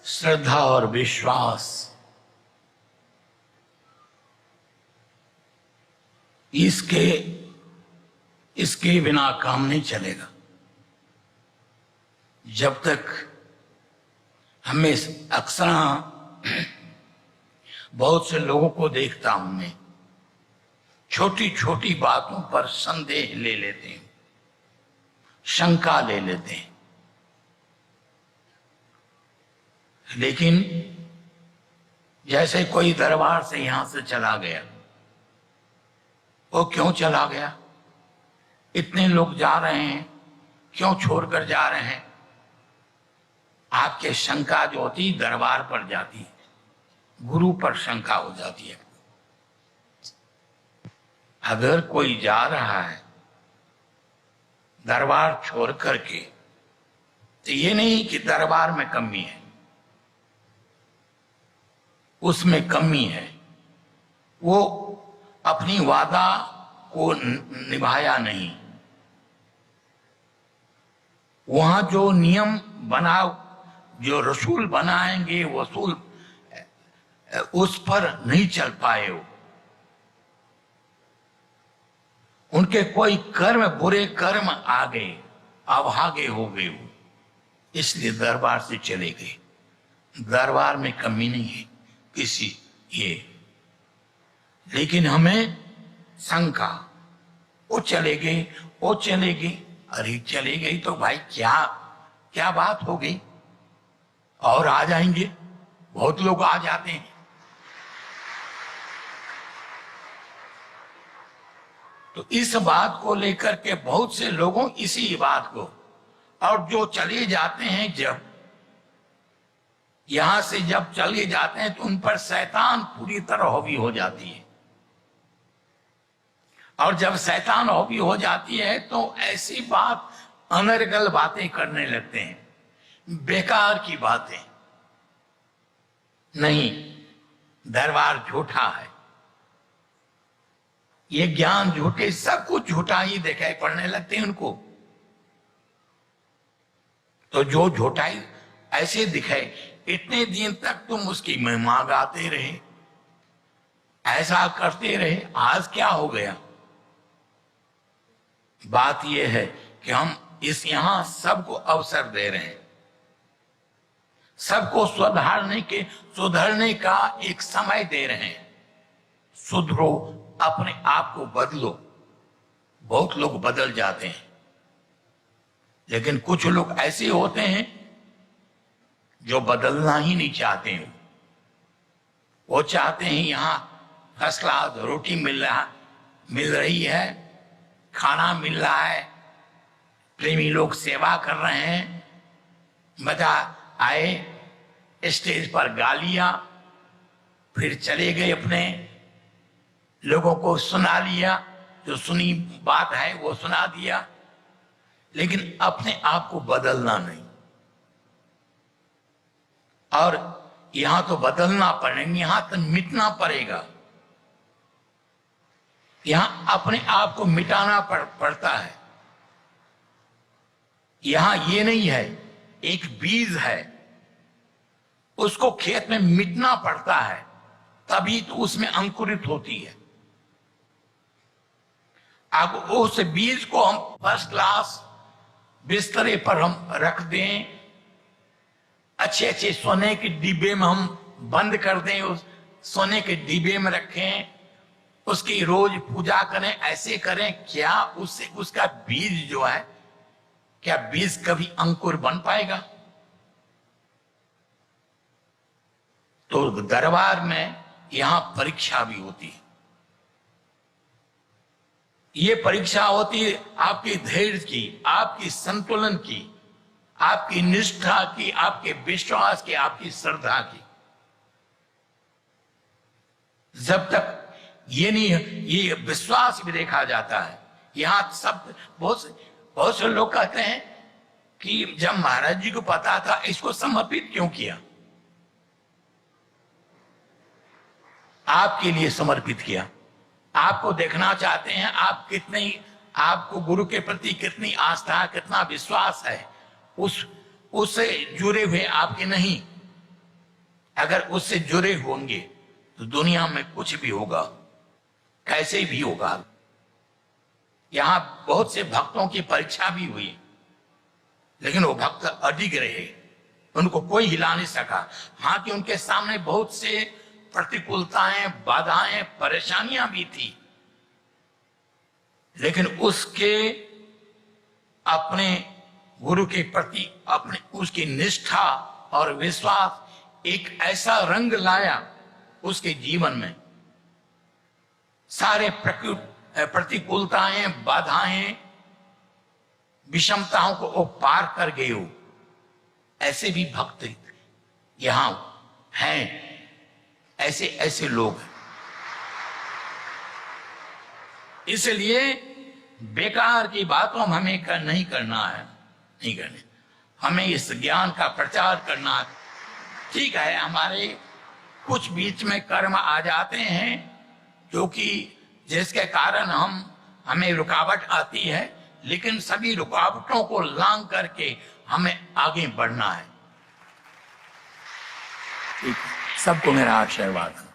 श्रद्धा और विश्वास इसके बिना काम नहीं चलेगा। जब तक हमें अक्सर बहुत से लोगों को देखता हूं मैं, छोटी छोटी बातों पर संदेह ले लेते हैं, शंका ले लेते हैं। लेकिन जैसे कोई दरबार से यहां से चला गया, वो क्यों चला गया? इतने लोग जा रहे हैं, क्यों छोड़कर जा रहे हैं? आपके शंका जो होती दरबार पर जाती है, गुरु पर शंका हो जाती है। अगर कोई जा रहा है दरबार छोड़ करके, तो ये नहीं कि दरबार में कमी है, उसमें कमी है। वो अपनी वादा को निभाया नहीं। वहां जो नियम बना, जो रसूल बनाएंगे वसूल, उस पर नहीं चल पाए हो। उनके कोई कर्म, बुरे कर्म आ गए, अभागे हो गए हो, इसलिए दरबार से चले गए। दरबार में कमी नहीं है किसी ये, लेकिन हमें शंका, वो चले गए, वो चले गए। अरे चले गई तो भाई क्या क्या बात हो गई? और आ जाएंगे, बहुत लोग आ जाते हैं। तो इस बात को लेकर के बहुत से लोगों, इसी बात को, और जो चले जाते हैं, जब यहां से जब चले जाते हैं तो उन पर शैतान पूरी तरह हावी हो जाती है। और जब शैतान हावी हो जाती है तो ऐसी बात, अनर्गल बातें करने लगते हैं, बेकार की बातें। नहीं, दरबार झूठा है, ये ज्ञान झूठे, सब कुछ झूठा ही दिखाई पड़ने लगते हैं उनको। तो जो झूठाई ऐसे दिखाए, इतने दिन तक तुम उसकी महिमा गाते रहे, ऐसा करते रहे, आज क्या हो गया? बात यह है कि हम यहां सबको अवसर दे रहे हैं, सबको सुधरने का एक समय दे रहे हैं। सुधरो, अपने आप को बदलो। बहुत लोग बदल जाते हैं, लेकिन कुछ लोग ऐसे होते हैं जो बदलना ही नहीं चाहते हैं। वो चाहते हैं यहां फर्स्ट क्लास रोटी मिल रही है, खाना मिल रहा है, प्रेमी लोग सेवा कर रहे हैं, मजा आए, स्टेज पर गालियां, फिर चले गए, अपने लोगों को सुना लिया, जो सुनी बात है वो सुना दिया, लेकिन अपने आप को बदलना नहीं। और यहां तो बदलना पड़ेगा, यहां तो मिटना पड़ेगा। यहां अपने आप को मिटाना पड़ता है। यहां ये नहीं है, एक बीज है, उसको खेत में मिटना पड़ता है, तभी तो उसमें अंकुरित होती है। अब उस बीज को हम फर्स्ट क्लास बिस्तरे पर हम रख दें, अच्छे अच्छे सोने के डिब्बे में हम बंद कर दें, उस सोने के डिब्बे में रखें, उसकी रोज पूजा करें, ऐसे करें, क्या उससे उसका बीज जो है, क्या बीज कभी अंकुर बन पाएगा? तो दरबार में यहां परीक्षा भी होती है। ये परीक्षा होती है आपके धैर्य की, आपकी संतुलन की, आपकी निष्ठा की, आपके विश्वास की, आपकी श्रद्धा की। जब तक ये नहीं, ये विश्वास भी देखा जाता है। यहां सब बहुत से लोग कहते हैं कि जब महाराज जी को पता था, इसको समर्पित क्यों किया? आपके लिए समर्पित किया। आपको देखना चाहते हैं आप कितनी, आपको गुरु के प्रति कितनी आस्था, कितना विश्वास है, उससे जुड़े हुए आपके नहीं। अगर उससे जुड़े होंगे तो दुनिया में कुछ भी होगा, कैसे भी होगा। यहां बहुत से भक्तों की परीक्षा भी हुई, लेकिन वो भक्त अडिग रहे, उनको कोई हिला नहीं सका। हाँ कि उनके सामने बहुत से प्रतिकूलताएं, बाधाएं, परेशानियां भी थी, लेकिन उसके अपने गुरु के प्रति अपने उसकी निष्ठा और विश्वास एक ऐसा रंग लाया उसके जीवन में। सारे प्रतिकूलताएं, बाधाएं, विषमताओं को वो पार कर गए हो। ऐसे भी भक्त यहां हैं, ऐसे ऐसे लोग हैं। इसलिए बेकार की बातों में हमें नहीं करना है, नहीं करने। हमें इस ज्ञान का प्रचार करना है। ठीक है, हमारे कुछ बीच में कर्म आ जाते हैं जो कि जिसके कारण हमें रुकावट आती है, लेकिन सभी रुकावटों को लांघ करके हमें आगे बढ़ना है। ठीक, सबको मेरा आशीर्वाद।